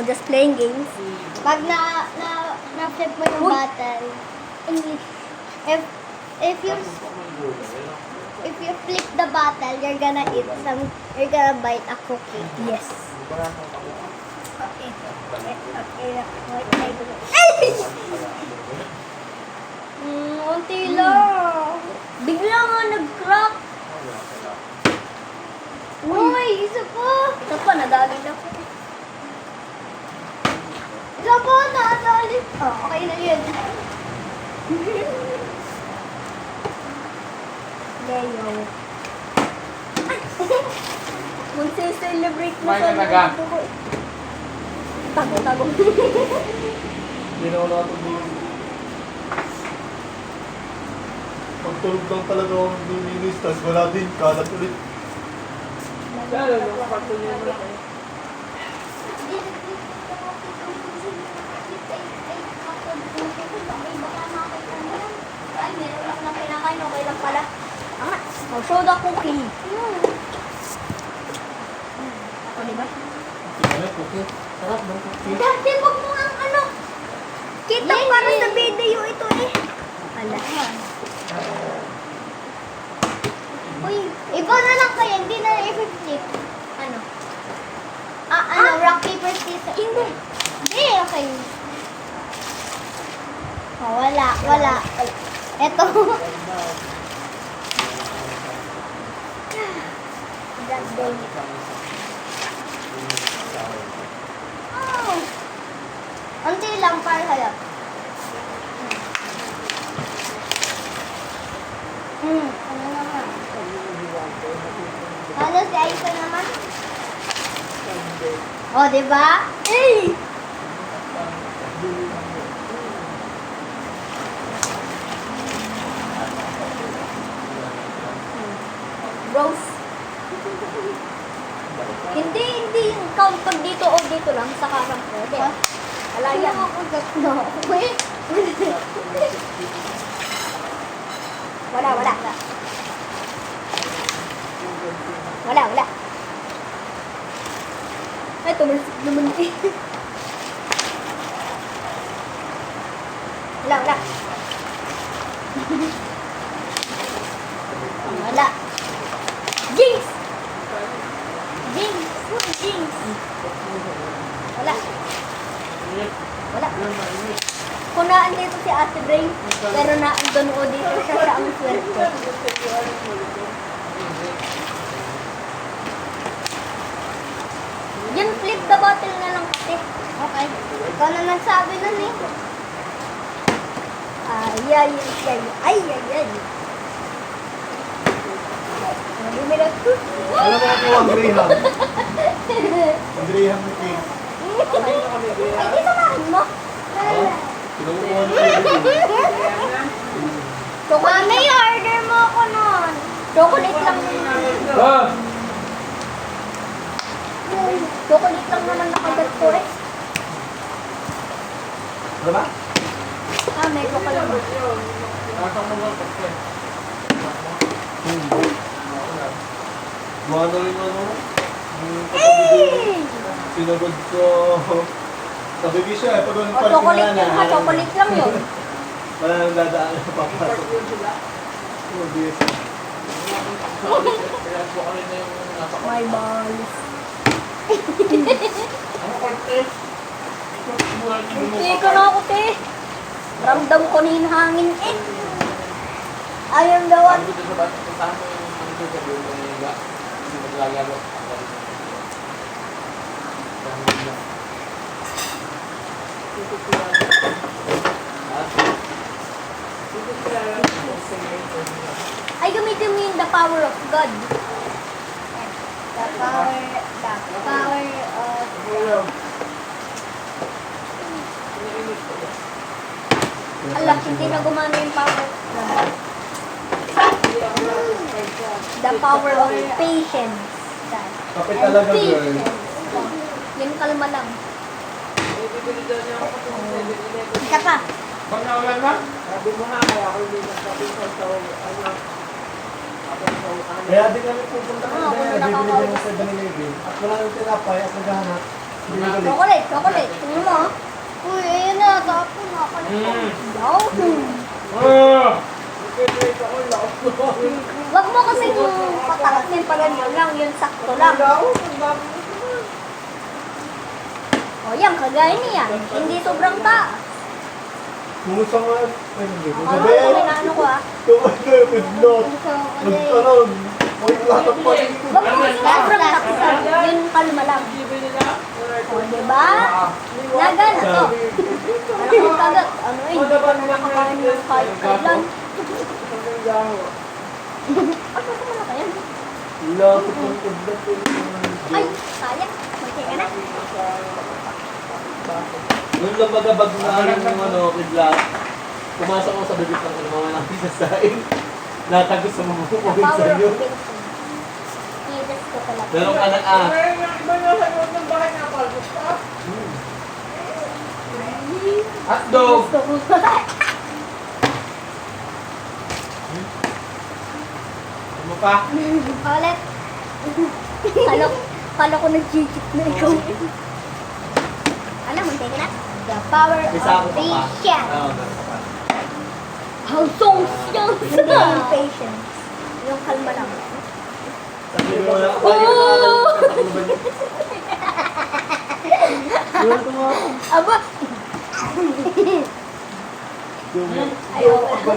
just playing games. Pag na-flip mo yung bottle, if if you flip the bottle, you're gonna bite a cookie. Yes. Okay. Unti lang. Bigla nga nag-crack. Uy, isa pa. Ito pa, nadali na po. Isa pa, nakasali. Oh, okay na yun. Leo. Magse-celebrate mo Kumain ka na ga? Tago. Hindi na ako nakatulog. Pagtulog lang talaga ako ng luminis, tapos wala din, kalat ulit. Lalo, nung pagtuloy mo lang. Ay, meron lang na pinakain. Okay lang pala. Oh, show the cookie. O, diba? Ano, okay. Sarap ng cookie. Dati, wag mo ang ano. Kita para sa video ito eh. Ala. Uy, iba na lang kaya. Hindi na i-flip. Ano? Rock, paper, scissors. Hindi. Hindi, okay. Oh, wala. Eto. Oh. Unti lang para sa'yo. Ano naman? Ano si Aisa naman? Oh, diba? Eh! Rose. Hindi yung count pag dito o dito lang sa karang ko. Hindi. Wala yan. No. Wait. Wala. Wala. Ay, tumalsik naman eh. Wala. Wala. Jinx! Wala. Kung naandito si Ate Brain, pero naandun o dito siya ang swerte. Yan, flip the bottle na lang kasi. Okay. Ikaw na nagsabi nun eh. Ay. Bumilot ko. Alam mo ako ang Graham. Ang Graham na cake. Ay, di samahin mo. Kinukuha na kayo. Mami, order mo ako nun. Chocolate lang. Ah! Chocolate lang naman nakagat ko eh. Ano ba? May chocolate ba? Nakasang mo lang kasi. Mga na rin ano? Yung kapatid sinagod ko. Sabi ko siya, pag ang parking Chocolate na lang ha, chocolate lang yun. wala nang dadaan na papasok. Oh, yes. Kaya po kami na yung nasa My balls. Ano karte? Hindi ko na ako te. Ramdam ko na yung hangin eh. Ayun daw Sabi ko sa bata, puntahan mo yung ano ko sa buong mga higa. Hindi maglalaro. Ay, gamitin mo yung the power of God. The power of... Alak, hindi na gumana yung power of God. The power of patience. Kape talaga, girl. Patience. Yung kalma lang. Isa pa. Pag nawalan na? Sabi mo nga, kaya ako hindi nagsabi sa ano, Kaya di kami pupunta Oo, kasi kung bibili din nakakausap. ng 7-Eleven. At wala nang tinapay at naghahanap. Chocolate, chocolate. Tingnan mo, ah. Uy, ayun na. Tapos nakalit ko. Yaw. Nag-graduate ako, lakas ko. Wag mo kasi patakasin pa ganyan lang. Yun sakto lang. Ang dami mo. O yan, kagaya niyan. Hindi sobrang taas. Kumusta nga? Ay, hindi ko Ano, sabihin. inaano ko ah. Tumagal, pidlot. Nagkaroon. May lahat pa rin. Wag mo kasi sobrang taksan. Yun kalma lang. Bibili nila. O, diba? Naga na to. Malaking kagat. Ano eh, hindi ka na nakakain ng kahit kailan. Ang gaho. Ano ito malaki yan? Lapit ng pidlot. Ay, sayang. Magkaya ka na. Nung lumagabag na yung kidlat, pumasok ako sa bibig ng mga nakisasain. Natagos sa mga The kukuhin sa power inyo. of pinky. Iilis ko talaga. Meron ka ng ah. Pero yung iba na sa loob ng bahay na palbos pa. Hotdog! Gusto ko. Ano pa? Ulit. Kala ko nag-gigit na ikaw. Alam mo, take na. The power Isa ako of pa pa. patience. Oo, meron ka pa. How song siyang Hindi yung patience. Yung kalma lang. Sabi mo na ako. Oh! Ano tumawag? Aba! Ayaw ko.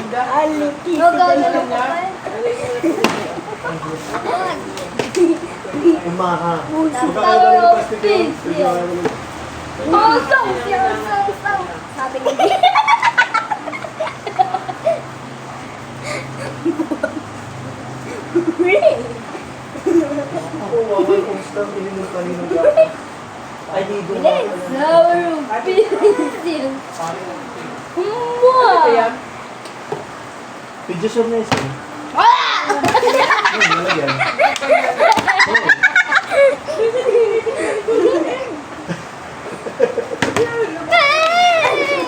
Aliti. No, gawin na pa. Umaha. The power of patience. How song siyang sabi ni Ako, wawal kung stang ininom kaninong gabi. Ay, di doon. Power of patience. Ito yan. Pidyason na isa. Ano yan?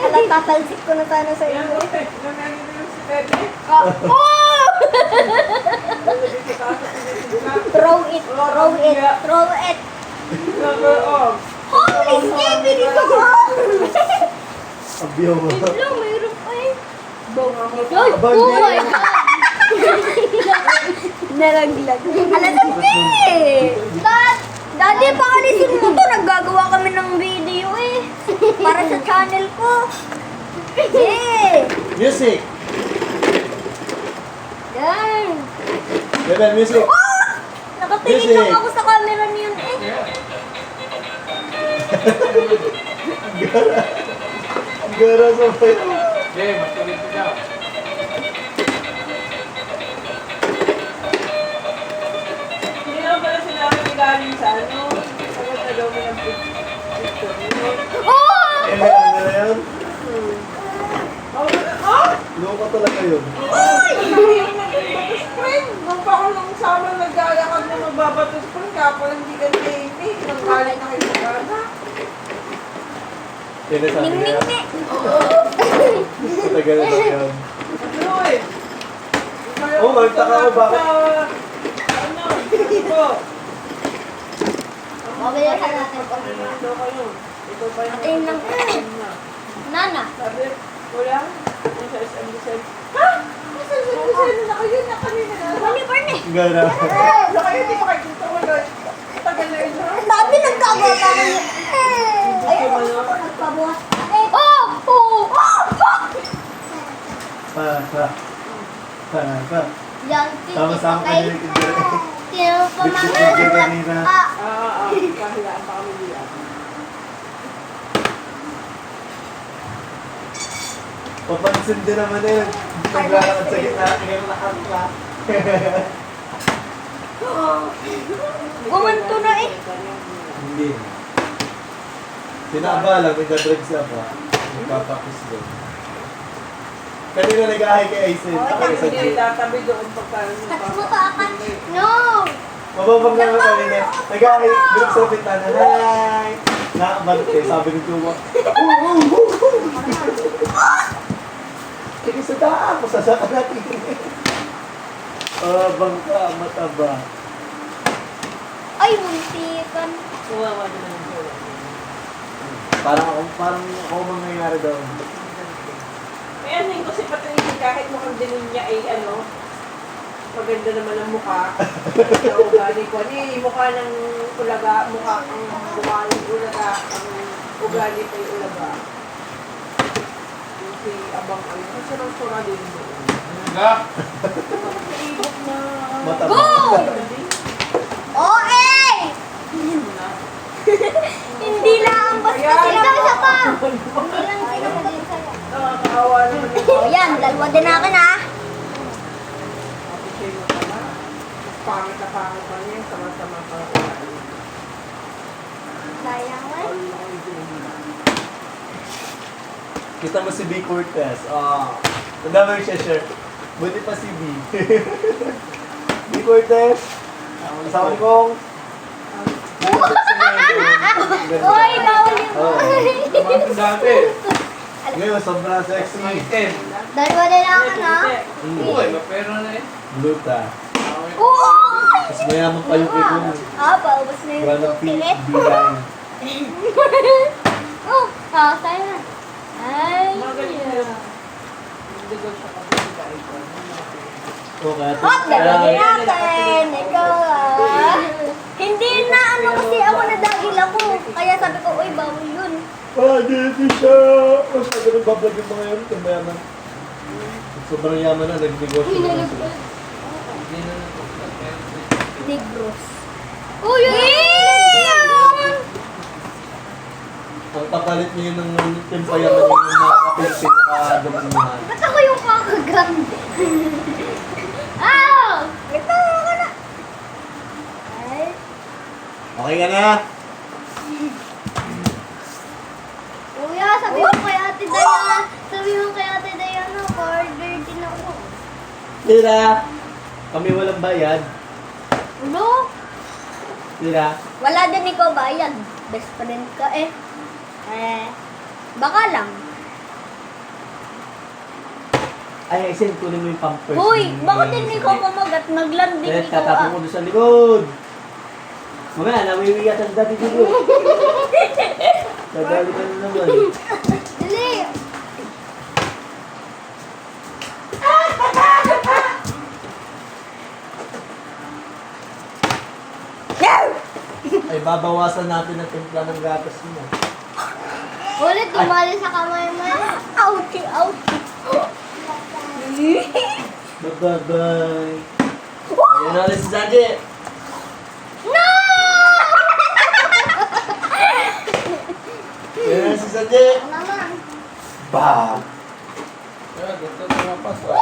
Alam, tatalsik ko na sana sa Yan, iyo. ate. Nangyayari si Tete. Oh! Throw it, throw it, throw it. Number of. Holy Skippy, dito ko! Abyo mo. Wala, mayroon pa eh. Bong. Ay, oh my God! Naraglag. Alam na Daddy, paalisin mo to. Naggagawa kami ng video eh. Para sa channel ko. Yeah! Music! Yan! Bebe, music! Oh! Nakatingin lang Music. ako sa camera niyon eh. Gara sa payo. Okay, matuloy ko daw. Hindi naman pala sinabi ni galing sa ano. Sagot na daw mo ng picture. Oh! Ano na yan? Oh! Loko talaga yun. Batos friend! Nung pa ako nung sama naglalakad na magbabatos friend, kapag hindi ka name nang galing na kayo sa gana. Yan ang sabi Ning niya. ning ning. Matagal na lang yan. Ano eh? Oh, magtaka ako, bakit? Ano? Ito. Mabili ka natin. Ito kayo. Ito pa yung... Ayun lang. Nana. Sabi, wala. Ano sa SM Lucen? Ha? Nasa SM Lucen na kayo na kanina na. Mani Barney. Gara. Sa kayo, hindi makikita ko na. Tagal na yun ha? Sabi nagkagawa pa kami. Ayun, ako nagpabuhat. Oh! Oh! Oh! Pa. Yang Sama-sama kayo yung kidlat. Tino pa Bigyan kanina. Kahiyaan pa kami diyan. Papansin din naman eh. Naglalakad sa gitna. Ngayon lahat ka. Gumanto na eh. Hindi. Sinaba lang. Nagdadrug siya pa. Nagpapakis doon. Kanina nag-ahay kay Aizen. Ako sa Hindi jeep. tatabi doon pagka Touch mo ka akan. No! Mababang naman kanina. Nag-ahay. Group sa pintana. Hi! Nakabante. Sabi ng tuwa. Sige sa daan. Masasaka natin. Bangka. Mataba. Ay, muntikan. Kuwawa na lang siya. Parang ako mangyayari daw. Eh, ano yun, kasi pati kahit mukhang din niya ay ano, maganda naman ang mukha. Sa ugali ko. Ano mukha ng ulaga, mukha ng ulaga, ang ugali pa yung ulaga. Yung si Abang ay, kasi nang sura din doon. Ga! Ibok na... Mataba. OA! Hindi lang basta Kaya sila lang, isa pa. Hindi lang sila magaling sa'yo. nakakaawa naman yung O yan, dalawa din akin ha. Ate Shay mo tama. Mas pangit na pangit pa niya, sama-sama pa ugali. Sayang man. All na kayo din. Kita mo si B. Cortez. Ang dami siya share. Buti pa si B. B. Cortez. Kasama kong. Uy, bawal yun. Oo. Tumating dati. Ngayon, sobrang sexy. Item. Dalawa din akin ha. Uy, mapera na eh. Bluta. Uy! Mas mayaman pa yung ikon. Paubos na yung Walang pilit. B-line. Oh, sayang. Ay, Magaling na. Hindi daw siya kasi kahit ano. Okay. hop, dalawa din natin. Ikaw Hindi na ano kasi ako nadagil ako. Kaya sabi ko, uy, bawal yun. Dito siya. Mas na ganun bablog yung mga yun. Kung mayaman. Sobrang yaman na. Nag-negosyo na sila. Hindi na nagpapagpapel. Negros. Uy, Ang kapalit niyo ng timpayaman yung mga kapilipin na dumungan. ba't ako yung kakaganda? Ow! Ito, ako na. Ay, Okay ka na? Kuya, sabi mo kay Ate Diana. Sabi mo kay Ate Diana, order din ako. Tira. Kami walang bayad. Ano? Tira. wala din ikaw bayad. Best friend ka eh. Baka lang. Ay, send ko mo yung pampers. Hoy, bakit hindi ikaw kumagat? Naglanding Kaya ikaw tatapon ko doon sa likod. Mga, nawiwiyat ang dati dito. Nadali ka na naman. Dali! Ay, babawasan natin ang timpla ng gatas mo. Ulit, tumali sa kamay mo. Ouchie, ouchie. Bye-bye. Ayun na ulit si Sanji. No! Ayun na si Sanji. Naman. Bam! Kaya gusto ko mapasok.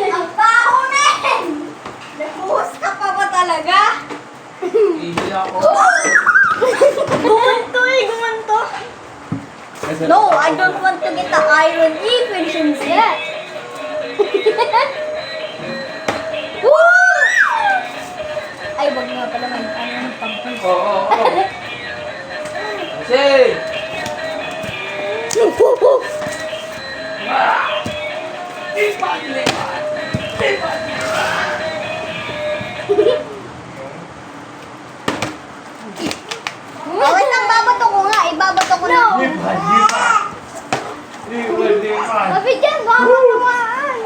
Ang baho men! Nagbuhos ka pa ba talaga? Ihi ako. Gumanto eh, gumanto. No, I don't want to get the iron efficiency. Woo! Ay, wag nga pala man. Ano yung pampers? Oo. Kasi! Wait lang, babato ko nga. Ibabato ko na. Sabi dyan, baka tumaan.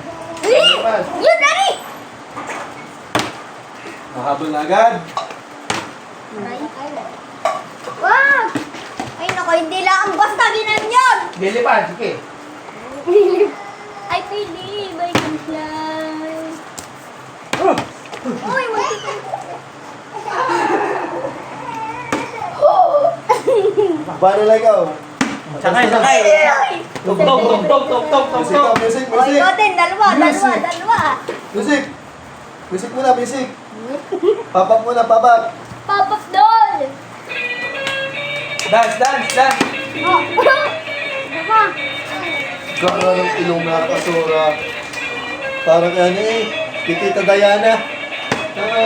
Yun, Daddy! Mahabol na agad. Wag! Ay, naku, hindi lang. Basta ginanyan! Dilipan, sige. I believe I can fly. Uy, Paano lang ikaw? Sakay, sakay. Tugtog, tugtog, tugtog, Music tugtog. ka, music, Oy, music. Goten, dalawa. Music. Music muna, music. Papak muna, papak. Pop-up doll! Dance, dance, dance. Gano'n ng ilong na kasura. Parang ano eh, Tita Diana. Tama.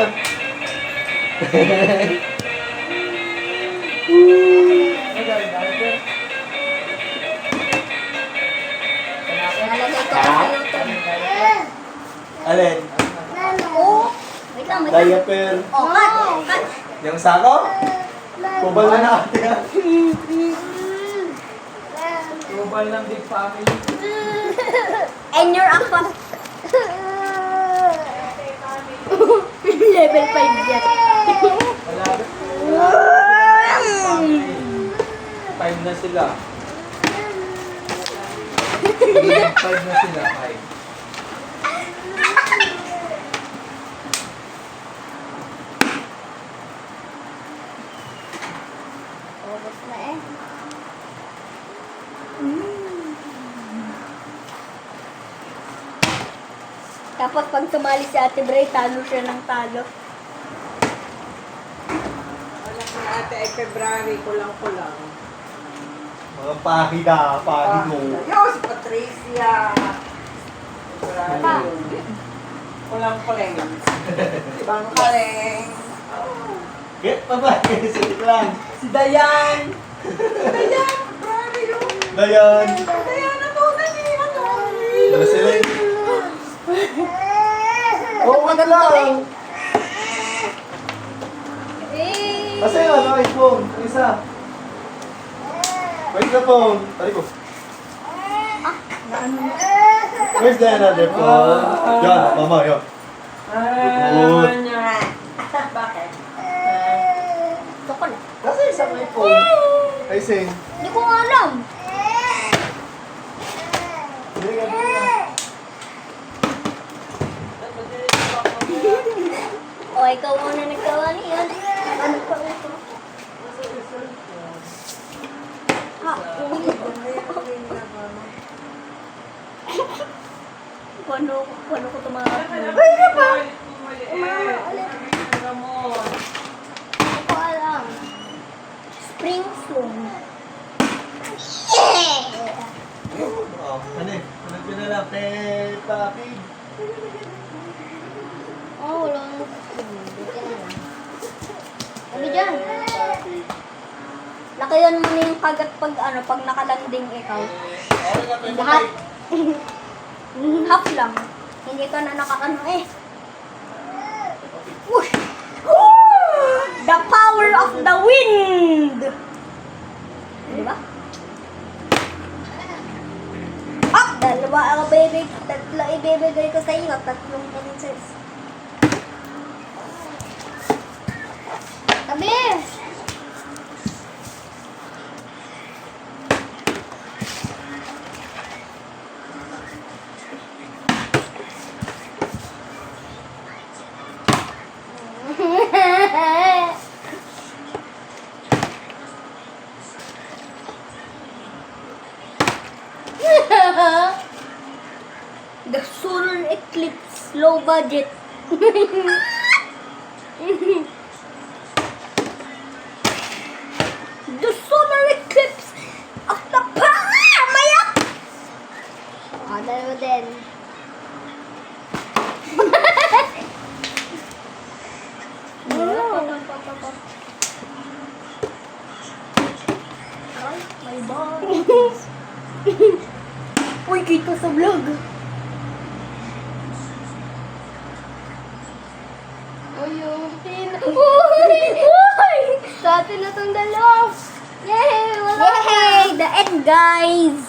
Ito kasi yung to. Alin? Oh, wait lang, wait lang. Diaper. Oh, cut, cut. Yung sako? Kubal na natin yan. Global ng big family. And you're a fuck. Level 5 yan. Malapit. 5 na sila. 5 na sila, 5. Ubus na eh. Tapos pag sumali si Ate Bray, talo siya ng talo. Wala ko na ate ay February, kulang-kulang. Mga pahi na, pahi no. Yo, si Patricia. February yun. Kulang-kulang. Si Bang Kaleng. Get pa ba? Sige lang. Si Dayan. Dayan, February yun. Dayan. Dayan, natunan niya. Ano sila yun? Oo, wag lang. Kasi ano, iPhone. Ang isa. Where's the phone? Tari ko. Where's the another phone? Yan, mama, yan. Ano niya? Bakit? Gusto ko na. Kasi isang iPhone. Ay, sing. Hindi ko nga alam. Hindi ka na. O, ikaw muna nagkawa niyan. Ano pa ito? Ha? Paano ko tumakap? Ay, na pa! Hindi ko alam. Spring Swing. Ano eh? Ano pinala? Peppa Pig. Oh, wala na. Buti na lang. Ano dyan? Lakayan mo na yung kagat pag ano, pag nakalanding ikaw. Okay na, Peppa Lahat. Pig. Half lang. Hindi ka na nakakano eh. Whoosh! Woo! The power of the wind! Di ba? Ah! Dalawa ang baby. Tatlo ibibigay ko sa iyo. Tatlong princess. Tabi! The solar eclipse. Low budget. The solar eclipse of the Pamayap! Ah, dalawa din. Ay, may bag. Uy, kita sa vlog. Uy, yung Uy! Uy! Sa atin na itong dalawa. Yay! Wala na. Yay! The end, guys!